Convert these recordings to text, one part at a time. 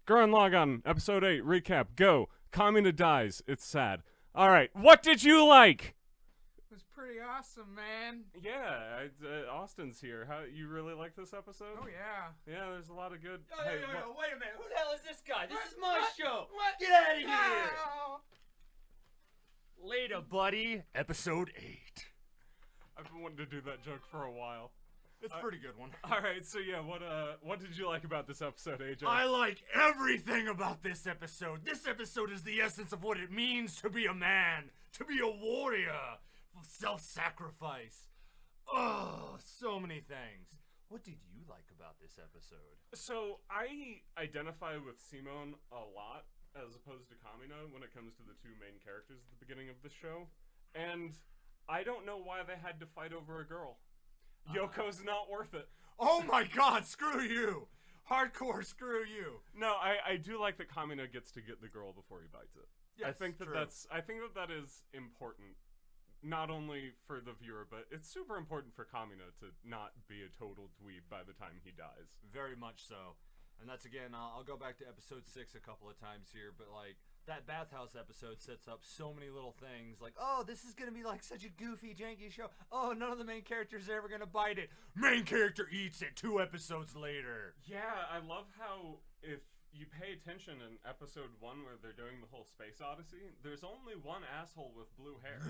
Gurren Laggan, episode 8, recap, go. Kamina dies. It's sad. Alright, what did you like? It was pretty awesome, man. Yeah, Austin's here. How you really like this episode? Oh, yeah. Yeah, there's a lot of good... Yo, wait a minute. Who the hell is this guy? This What? is my What? show. What? Get out of here. Ow. Later, buddy. Episode 8. I've been wanting to do that joke for a while. It's a pretty good one. Alright, so yeah, what did you like about this episode, AJ? I like everything about this episode. This episode is the essence of what it means to be a man, to be a warrior, self-sacrifice. Oh, so many things. What did you like about this episode? So, I identify with Simone a lot, as opposed to Kamina, when it comes to the two main characters at the beginning of the show. And I don't know why they had to fight over a girl. Yoko's not worth it. Oh my god, screw you! Hardcore, screw you! No, I do like that Kamina gets to get the girl before he bites it. Yes, I think that true. I think that is important, not only for the viewer, but it's super important for Kamina to not be a total dweeb by the time he dies. Very much so. And that's again, I'll go back to episode 6 a couple of times here, but like, that bathhouse episode sets up so many little things, like, oh, this is gonna be like such a goofy, janky show. Oh, none of the main characters are ever gonna bite it. Main character eats it 2 episodes later. Yeah, I love how if you pay attention in episode 1 where they're doing the whole space odyssey, there's only one asshole with blue hair.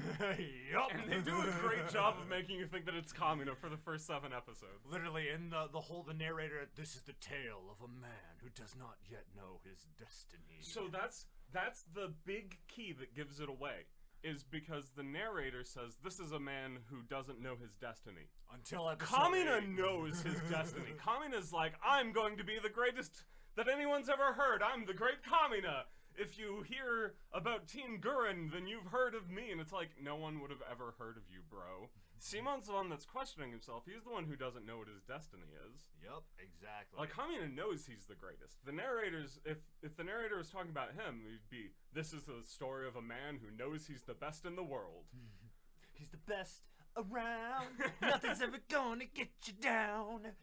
Yup. And they do a great job of making you think that it's Kamina for the first 7 episodes. Literally, in the narrator, this is the tale of a man who does not yet know his destiny. So that's the big key that gives it away, is because the narrator says this is a man who doesn't know his destiny. Until episode Kamina 8. knows his destiny. Kamina's like, I'm going to be the greatest that anyone's ever heard. I'm the great Kamina. If you hear about Teen Gurren, then you've heard of me. And it's like, no one would have ever heard of you, bro. Simon's the one that's questioning himself. He's the one who doesn't know what his destiny is. Yup, exactly. Like, Kamina knows he's the greatest. The narrator's, if the narrator was talking about him, it'd be, this is the story of a man who knows he's the best in the world. He's the best around. Nothing's ever gonna get you down.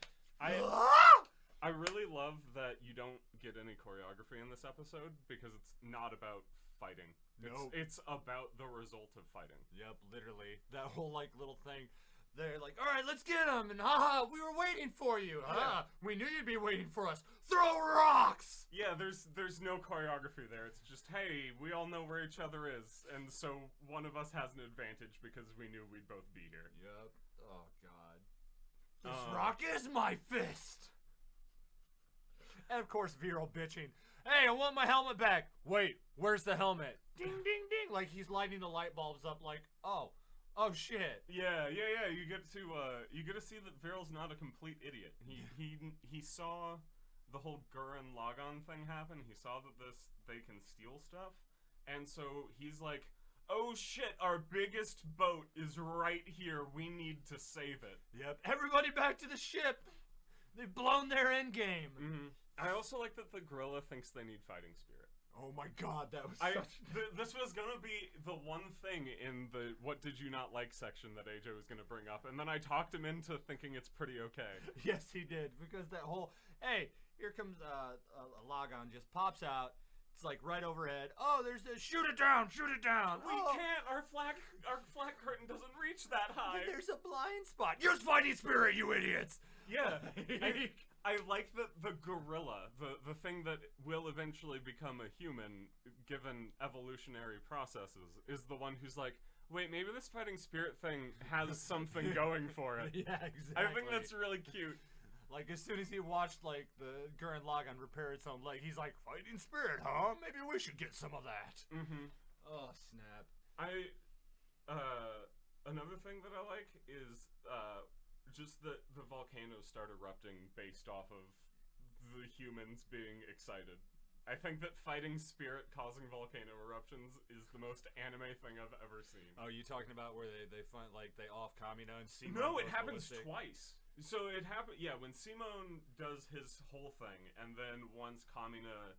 I really love that you don't get any choreography in this episode, because it's not about fighting. Nope. It's about the result of fighting. Yep, literally. That whole, like, little thing. They're like, alright, let's get him, and haha, we were waiting for you. Yeah. We knew you'd be waiting for us. Throw rocks! Yeah, there's no choreography there. It's just, hey, we all know where each other is, and so one of us has an advantage because we knew we'd both be here. Yep. Oh, God. This rock is my fist! And, of course, Vero bitching. Hey, I want my helmet back! Wait, where's the helmet? Ding, ding, ding! Like, he's lighting the light bulbs up like, oh shit. Yeah. You get to see that Veril's not a complete idiot. He saw the whole Gurren Laggan thing happen. He saw that they can steal stuff, and so he's like, oh shit, our biggest boat is right here. We need to save it. Yep. Everybody back to the ship. They've blown their endgame. Mm-hmm. I also like that the gorilla thinks they need fighting spirit. Oh my god, that was This was gonna be the one thing in the what did you not like section that AJ was gonna bring up, and then I talked him into thinking it's pretty okay. Yes, he did, because that whole, hey, here comes a Laggan just pops out. It's like right overhead. Oh, there's this, shoot it down! We can't, our flat curtain doesn't reach that high. There's a blind spot. Use fighting spirit, you idiots! Yeah, I like that the gorilla, the thing that will eventually become a human, given evolutionary processes, is the one who's like, wait, maybe this fighting spirit thing has something going for it. Yeah, exactly. I think that's really cute. Like, as soon as he watched, like, the Gurren Laggan repair its own leg, he's like, fighting spirit, huh? Maybe we should get some of that. Mm-hmm. Oh, snap. Another thing that I like is, just that the volcanoes start erupting based off of the humans being excited. I think that fighting spirit causing volcano eruptions is the most anime thing I've ever seen. Oh, you talking about where they find, like, they off Kamina and Simone? No, it goes happens ballistic? twice. So it happened, yeah, when Simone does his whole thing, and then once Kamina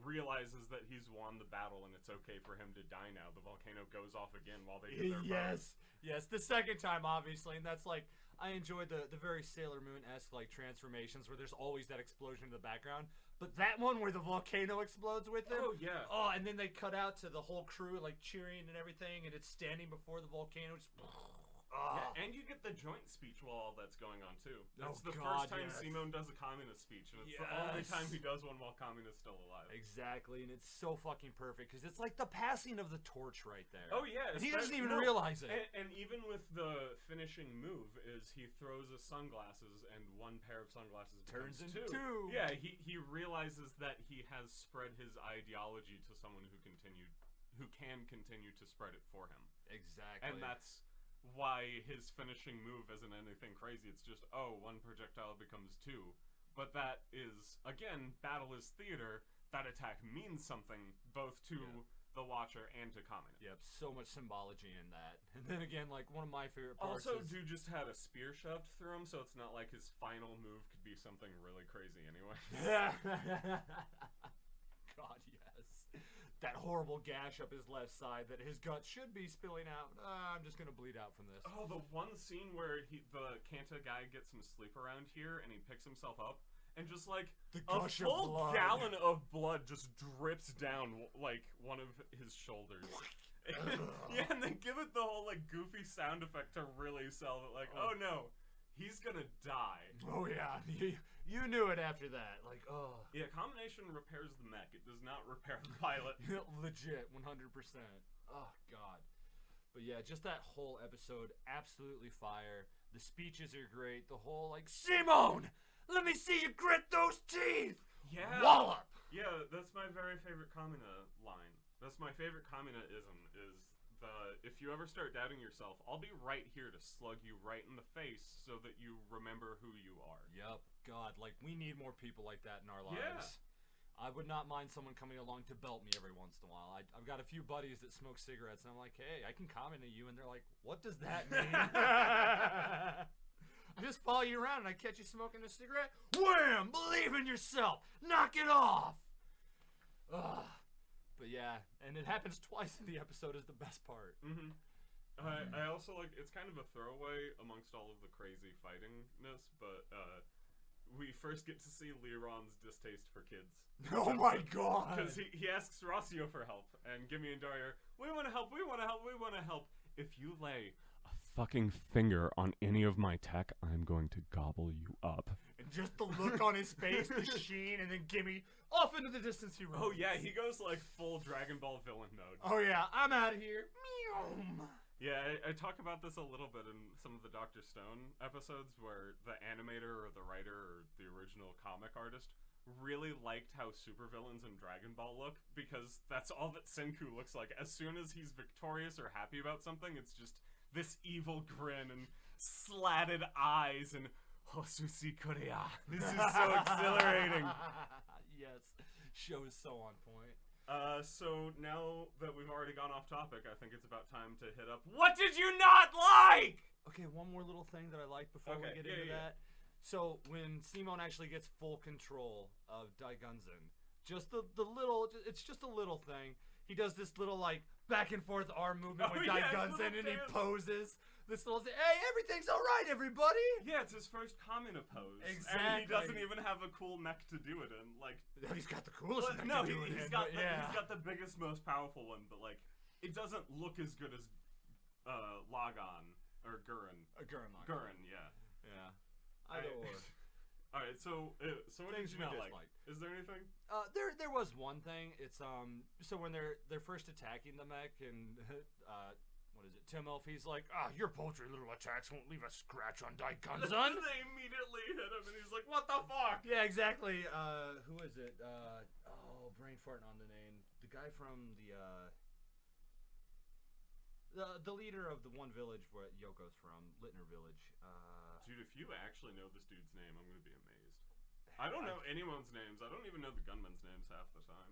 realizes that he's won the battle and it's okay for him to die now, the volcano goes off again while they do their bows. Yes, the second time, obviously, and that's like, I enjoyed the very Sailor Moon-esque like transformations where there's always that explosion in the background, but that one where the volcano explodes with them. Oh yeah. Oh, and then they cut out to the whole crew like cheering and everything, and it's standing before the volcano. Just, Yeah, and you get the joint speech while all that's going on too. That's the first time Simone does a communist speech, and it's the only time he does one while Kami is still alive. Exactly, and it's so fucking perfect because it's like the passing of the torch right there. Oh yeah, and he doesn't even realize it. And even with the finishing move, is he throws his sunglasses, and one pair of sunglasses turns into two. two. Yeah, he realizes that he has spread his ideology to someone who can continue to spread it for him. Exactly, and that's why his finishing move isn't anything crazy. It's just, one projectile becomes two. But that is, again, battle is theater. That attack means something both to the watcher and to Kamina. Yep, so much symbology in that. And then again, like, one of my favorite parts also, dude just had a spear shoved through him, so it's not like his final move could be something really crazy anyway. God, yes. That horrible gash up his left side that his gut should be spilling out. I'm just gonna bleed out from this. Oh, the one scene where the Kanta guy gets some sleep around here and he picks himself up and just like a full gallon of blood just drips down like one of his shoulders. Yeah, and they give it the whole like goofy sound effect to really sell it. Like, oh no, he's gonna die. Oh yeah, you knew it after that. Like, oh. Yeah, combination repairs the mech. It does not repair the pilot. Legit, 100%. Oh god. But yeah, just that whole episode, absolutely fire. The speeches are great. The whole like, Simone, let me see you grit those teeth. Yeah. Wallop. Yeah, that's my very favorite Kamina line. That's my favorite Kamina-ism is if you ever start doubting yourself, I'll be right here to slug you right in the face so that you remember who you are. Yep. God, like, we need more people like that in our lives. Yeah. I would not mind someone coming along to belt me every once in a while. I've got a few buddies that smoke cigarettes, and I'm like, hey, I can comment at you, and they're like, what does that mean? I just follow you around, and I catch you smoking a cigarette. Wham! Believe in yourself! Knock it off! Ugh. But yeah, and it happens twice in the episode is the best part. Mm-hmm. I also like, it's kind of a throwaway amongst all of the crazy fightingness, but we first get to see Leron's distaste for kids. Oh my god! Because he asks Rossio for help, and Gimme and Dario, we want to help, we want to help, we want to help. If you lay a fucking finger on any of my tech, I'm going to gobble you up. And just the look on his face, the sheen, and then Gimme off into the distance he runs. Oh yeah, he goes like full Dragon Ball villain mode. Oh yeah, I'm out of here. Meow. Yeah, I talk about this a little bit in some of the Dr. Stone episodes where the animator or the writer or the original comic artist really liked how supervillains in Dragon Ball look, because that's all that Senku looks like. As soon as he's victorious or happy about something, it's just this evil grin and slatted eyes and Hosusi Korea. This is so exhilarating. Yes, show is so on point. So now that we've already gone off topic, I think it's about time to hit up, what did you not like? Okay, one more little thing that I like before we get into that. So when Simone actually gets full control of Daigunzen, just the little, it's just a little thing. He does this little like back and forth arm movement with Daigunzen, and he poses. This little thing, hey, everything's all right, everybody. Yeah, it's his first Kamina pose. Exactly. And he doesn't even have a cool mech to do it in. Like, he's got the coolest mech no, to do it in. He's got the biggest, most powerful one, but like, it doesn't look as good as Laggan or Gurren. Gurren, yeah. Yeah. Either or. All right, so what did you not like? Is there anything? There was one thing. It's so when they're first attacking the mech, and what is it? Tim Elfie's like, your paltry little attacks won't leave a scratch on Daigunzen. They immediately hit him, and he's like, what the fuck? Yeah, exactly. Who is it? Brain farting on the name. The guy from the leader of the one village where Yoko's from, Littner Village. Dude, if you actually know this dude's name, I'm gonna be amazed. I don't know anyone's names. I don't even know the gunmen's names half the time.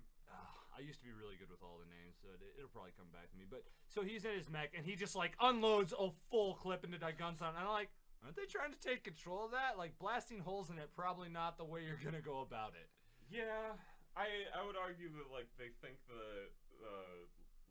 I used to be really good with all the names, so it'll probably come back to me. But so he's in his mech, and he just like unloads a full clip into Daigunzen, and I'm like, aren't they trying to take control of that? Like, blasting holes in it, probably not the way you're gonna go about it. Yeah, I would argue that like they think the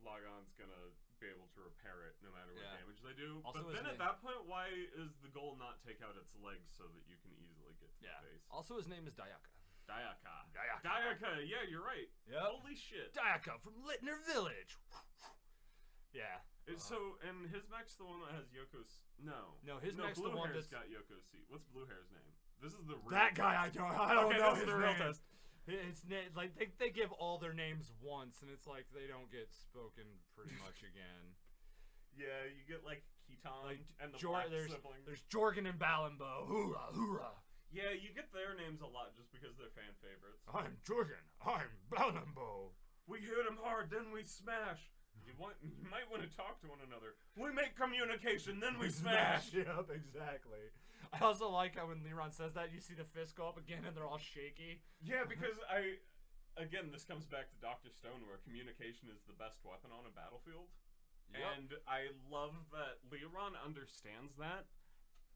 Laggan's gonna be able to repair it no matter what damage they do. Also, but then at that point, why is the goal not take out its legs so that you can easily get to the base? Also, his name is Dayaka. Dayaka. Yeah, you're right. Yep. Holy shit. Dayaka from Littner Village. Yeah. So, and his mech's the one that has Yoko's. No, his mech's the one that's got Yoko's seat. What's Blue Hair's name? This is the real that guy. I don't know his the real name. test. It's like they give all their names once, and it's like they don't get spoken pretty much again. Yeah, you get like Keaton Like and the black there's sibling. there's Jorgen and Balambo. Hoorah, hoorah. Yeah, you get their names a lot just because they're fan favorites. I'm Jorgen. I'm Balambo. We hit him hard, then we smash. You might want to talk to one another. We make communication, then we smash. Yep, exactly. I also like how when Leron says that, you see the fist go up again and they're all shaky. Yeah, because again, this comes back to Dr. Stone, where communication is the best weapon on a battlefield. Yep. And I love that Leron understands that.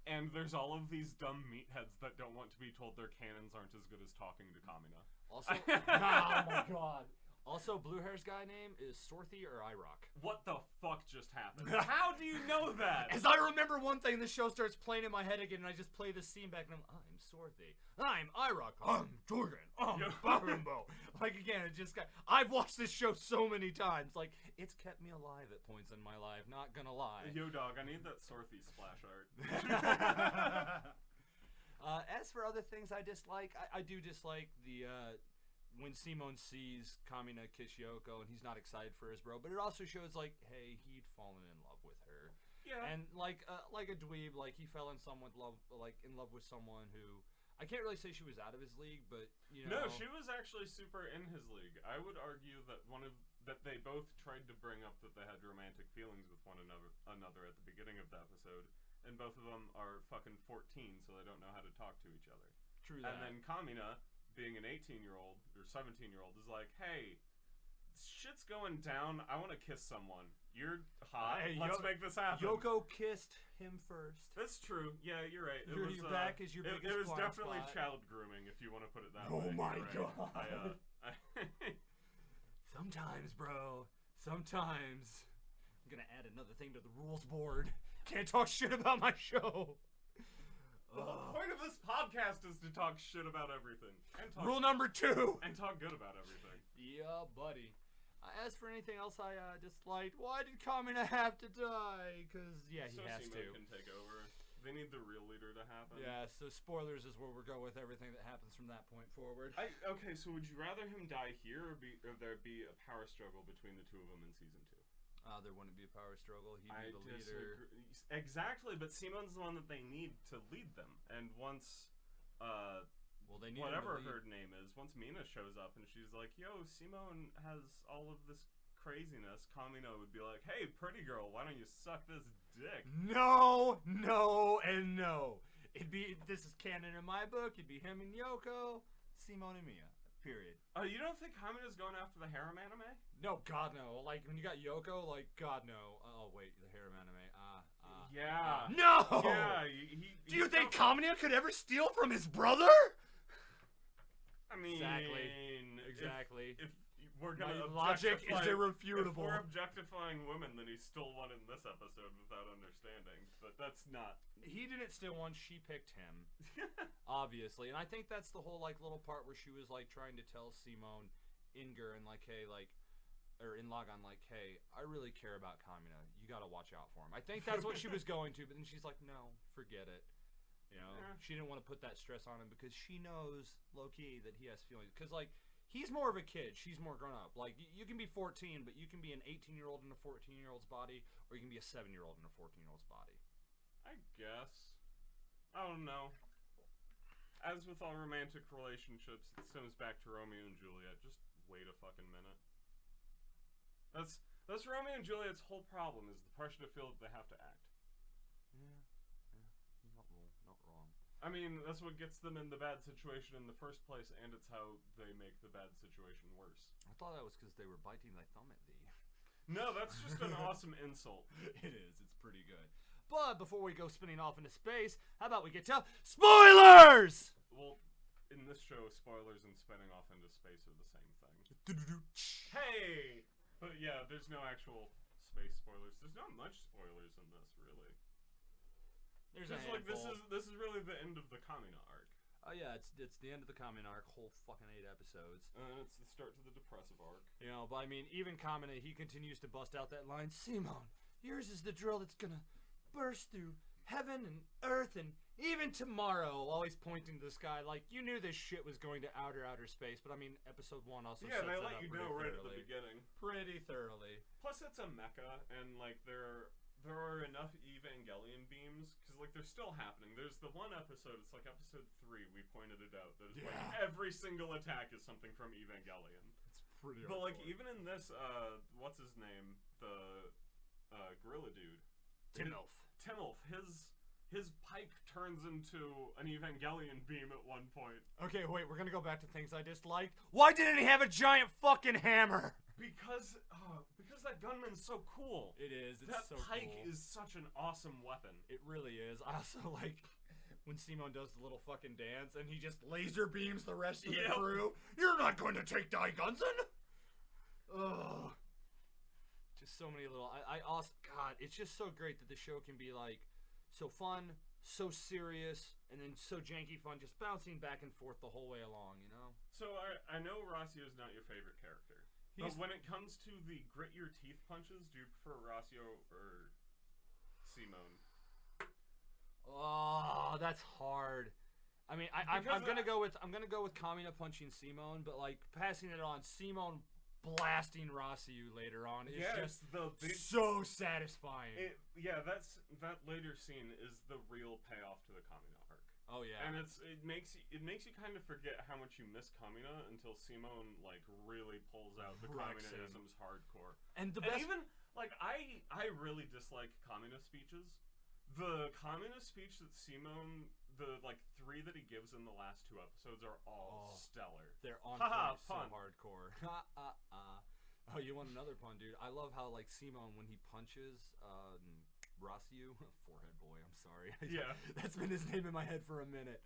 And there's all of these dumb meatheads that don't want to be told their cannons aren't as good as talking to Kamina. Also, oh my god. Also, Blue Hair's guy name is Sorthy or Irock. What the fuck just happened? How do you know that? As I remember one thing, the show starts playing in my head again, and I just play the scene back, and I'm Sorthy. I'm Irock. I'm Jorgen. I'm Barimbo. Like, again, it just got... I've watched this show so many times. Like, it's kept me alive at points in my life, not gonna lie. Yo, dog, I need that Sorthy splash art. As for other things I dislike, I do dislike the... when Simone sees Kamina kiss Yoko and he's not excited for his bro, but it also shows like, hey, he'd fallen in love with her. Yeah. And like a dweeb, like he fell in love with someone who I can't really say she was out of his league, but you know. No, she was actually super in his league. I would argue that that they both tried to bring up that they had romantic feelings with one another at the beginning of the episode, and both of them are fucking 14, so they don't know how to talk to each other. True that. And then Kamina, being an 18-year-old or 17-year-old, is like, hey, shit's going down. I want to kiss someone. You're hot. Hey, Let's make this happen. Yoko kissed him first. That's true. Yeah, you're right. Your back is your biggest It was blind definitely spot. child grooming, if you want to put it that way. Oh my You're right. god. Sometimes, bro. Sometimes. I'm gonna add another thing to the rules board. Can't talk shit about my show. The whole point of this podcast is to talk shit about everything. And talk Rule number 2. And talk good about everything. Yeah, buddy. As for anything else I disliked, why did Kamina have to die? Because, yeah, he has Simo to. can take over. They need the real leader to happen. Yeah, so spoilers is where we'll go with everything that happens from that point forward. Okay, so would you rather him die here or there be a power struggle between the two of them in season 2? There wouldn't be a power struggle. He'd be the leader. Exactly, but Simone's the one that they need to lead them. And once, they need whatever her name is, once Mina shows up and she's like, yo, Simone has all of this craziness, Kamina would be like, hey, pretty girl, why don't you suck this dick? No, and no. This is canon in my book. It'd be him and Yoko, Simone and Mia. Period. You don't think Kamina's going after the harem anime? No, God no. Like when you got Yoko, like God no. Oh wait, the harem anime. Yeah. No. Yeah. Do you think Kamina could ever steal from his brother? I mean, exactly. If we're gonna logic is irrefutable. If we're objectifying women, then he still won in this episode without understanding. But that's not. He didn't steal one. She picked him. Obviously, and I think that's the whole like little part where she was like trying to tell Simone in Gurren like, hey, like, or in Laggan like, hey, I really care about Kamina. You gotta watch out for him. I think that's what she was going to, but then she's like, no, forget it. You know, she didn't want to put that stress on him because she knows low key that he has feelings. Because like he's more of a kid, she's more grown up. Like you can be 14, but you can be an 18-year-old in a 14-year-old's body, or you can be a 7-year-old in a 14-year-old's body. I guess. I don't know. As with all romantic relationships, it stems back to Romeo and Juliet. Just wait a fucking minute. That's Romeo and Juliet's whole problem, is the pressure to feel that they have to act. Yeah. Not wrong. I mean, that's what gets them in the bad situation in the first place, and it's how they make the bad situation worse. I thought that was because they were biting their thumb at thee. No, that's just an awesome insult. It is. It's pretty good. But before we go spinning off into space, how about we get to spoilers? Well, in this show, spoilers and spinning off into space are the same thing. Hey! But yeah, there's no actual space spoilers. There's not much spoilers in this, really. There's Just like this is really the end of the Kamina arc. Oh yeah, it's the end of the Kamina arc, whole fucking 8 episodes. It's the start to the depressive arc. You know, but I mean, even Kamina, he continues to bust out that line, Simone, yours is the drill that's gonna burst through heaven and earth and even tomorrow, always pointing to the sky, like, you knew this shit was going to outer space, but I mean, episode 1 also sets they that let up you know right at the thoroughly. beginning. Pretty thoroughly. Plus, it's a mecha, and, like, there are enough Evangelion beams, because, like, they're still happening. There's the one episode, it's like episode 3, we pointed it out, that is, like, every single attack is something from Evangelion. It's pretty But, like, even in this, what's his name? The, gorilla dude. Timnolf. His pike turns into an Evangelion beam at one point. Okay, wait, we're gonna go back to things I disliked. Why didn't he have a giant fucking hammer? Because that gunman's so cool. It is. It's that so pike cool. is such an awesome weapon. It really is. I also like when Simon does the little fucking dance and he just laser beams the rest of the crew. You're not going to take Dai Gunsen? Ugh. Just so many little. I also, God, it's just so great that the show can be like so fun, so serious, and then so janky fun, just bouncing back and forth the whole way along, you know? So I know Rossio is not your favorite character. But when it comes to the grit your teeth punches, do you prefer Rossio or Simone? Oh, that's hard. I mean, I'm gonna go with Kamina punching Simone, but like passing it on Simone blasting Rossio later on is just so satisfying. That later scene is the real payoff to the Kamina arc. Oh yeah, and it makes you kind of forget how much you miss Kamina until Simone like really pulls out the Kamina-isms hardcore. And the best, even like I really dislike Kamina speeches. The Kamina speech that Simone, the like 3 that he gives in the last 2 episodes are all stellar. They're on point, so hardcore. Oh, you want another pun, dude? I love how like Simone when he punches Rossio, forehead boy, I'm sorry. Yeah. That's been his name in my head for a minute.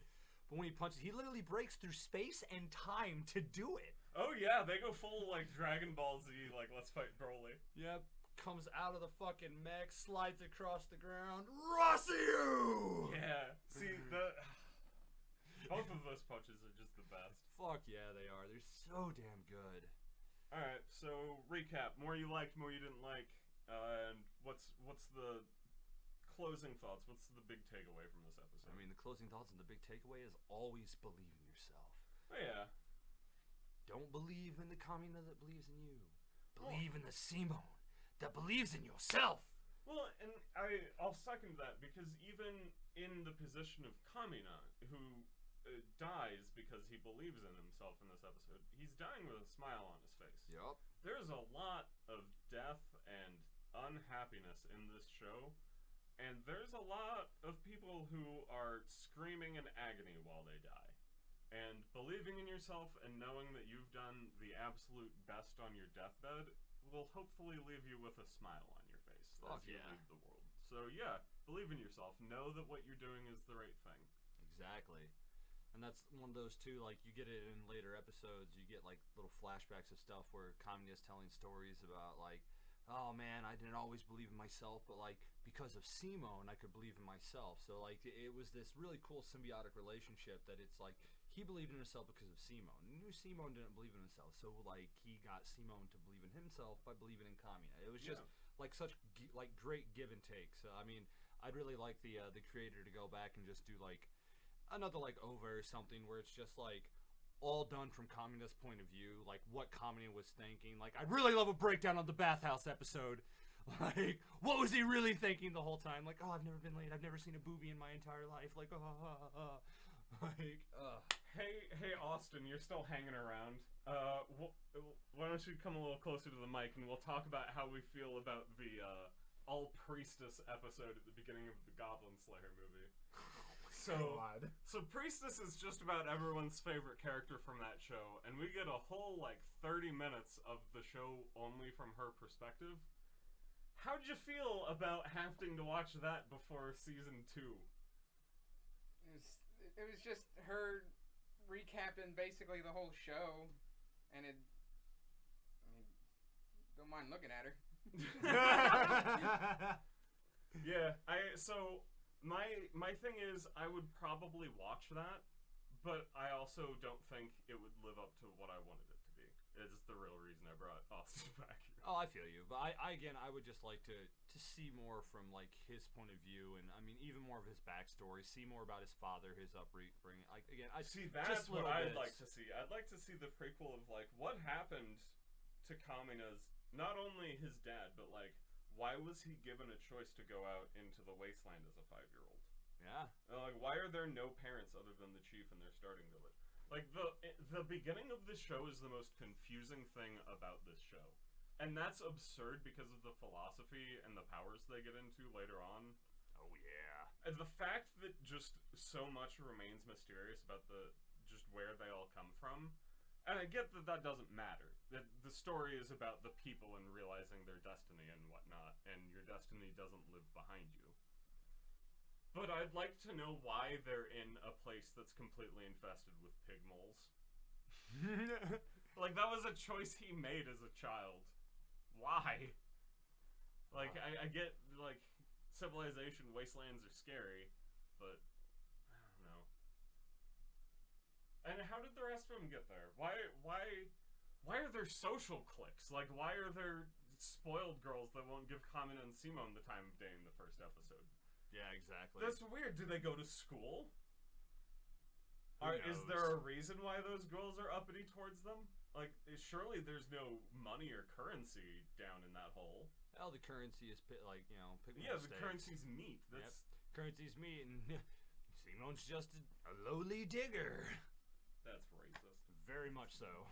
But when he punches, he literally breaks through space and time to do it. Oh yeah, they go full like Dragon Ball Z, like let's fight Broly. Yep. Comes out of the fucking mech, slides across the ground, Rossio! Yeah. See, both of those punches are just the best. Fuck yeah, they are. They're so damn good. Alright, so recap. More you liked, more you didn't like. And what's the closing thoughts? What's the big takeaway from this episode? I mean, the closing thoughts and the big takeaway is always believe in yourself. Oh yeah. Don't believe in the Kamina that believes in you. Believe in the Simone that believes in yourself. Well, and I'll second that, because even in the position of Kamina, who dies because he believes in himself in this episode, he's dying with a smile on his face. Yep. There's a lot of death and unhappiness in this show, and there's a lot of people who are screaming in agony while they die. And believing in yourself and knowing that you've done the absolute best on your deathbed will hopefully leave you with a smile on your face as you leave the world. So yeah, believe in yourself. Know that what you're doing is the right thing. Exactly. And that's one of those too, like you get it in later episodes, you get like little flashbacks of stuff where Kamina is telling stories about like, oh man, I didn't always believe in myself, but like because of Simone I could believe in myself. So like it was this really cool symbiotic relationship that it's like he believed in himself because of Simone. He knew Simone didn't believe in himself, so like he got Simone to believe in himself by believing in Kamina. It was just like such like great give and take. So I mean, I'd really like the creator to go back and just do like another like OVA or something where it's just like all done from Kamina's point of view, like what Kamina was thinking. Like I'd really love a breakdown on the bathhouse episode. Like what was he really thinking the whole time? Like, oh, I've never been late, I've never seen a boobie in my entire life. Like Hey Austin, you're still hanging around. Why don't you come a little closer to the mic and we'll talk about how we feel about the all priestess episode at the beginning of the Goblin Slayer movie. So Priestess is just about everyone's favorite character from that show, and we get a whole like 30 minutes of the show only from her perspective. How'd you feel about having to watch that before season 2? It was just her recapping basically the whole show, and don't mind looking at her. Yeah, my thing is I would probably watch that, but I also don't think it would live up to what I wanted it to be. It's the real reason I brought Austin back here. Oh, I feel you, but I would just like to see more from like his point of view, and I mean even more of his backstory, see more about his father, his upbringing. Like again, I see that's what I'd bits. like to see. I'd like to see the prequel of like what happened to Kamina's, not only his dad, but like why was he given a choice to go out into the wasteland as a 5-year-old? Yeah. Like why are there no parents other than the chief in their starting village? Like the beginning of this show is the most confusing thing about this show. And that's absurd because of the philosophy and the powers they get into later on. Oh yeah. And the fact that just so much remains mysterious about just where they all come from. And I get that doesn't matter. That the story is about the people and realizing their destiny and whatnot, and your destiny doesn't live behind you. But I'd like to know why they're in a place that's completely infested with pig moles. Like, that was a choice he made as a child. Why? Like, I get, like, civilization, wastelands are scary, but I don't know. And how did the rest of them get there? Why are there social cliques? Like, why are there spoiled girls that won't give Kamina and Simone the time of day in the first episode? Yeah, exactly. That's weird. Do they go to school? Is knows? there a reason why those girls are uppity towards them? Like, surely there's no money or currency down in that hole. Well, the currency is like, you know, pig Yeah, the steaks. currency's meat. That's Currency's meat, and Simone's just a lowly digger. That's racist. Very much so.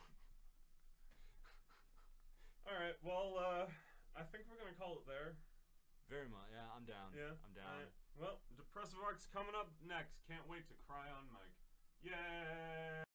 All right. Well, I think we're gonna call it there. Very much. Yeah, I'm down. Yeah, I'm down. Well, Depressive Arc's coming up next. Can't wait to cry on mic. Yay!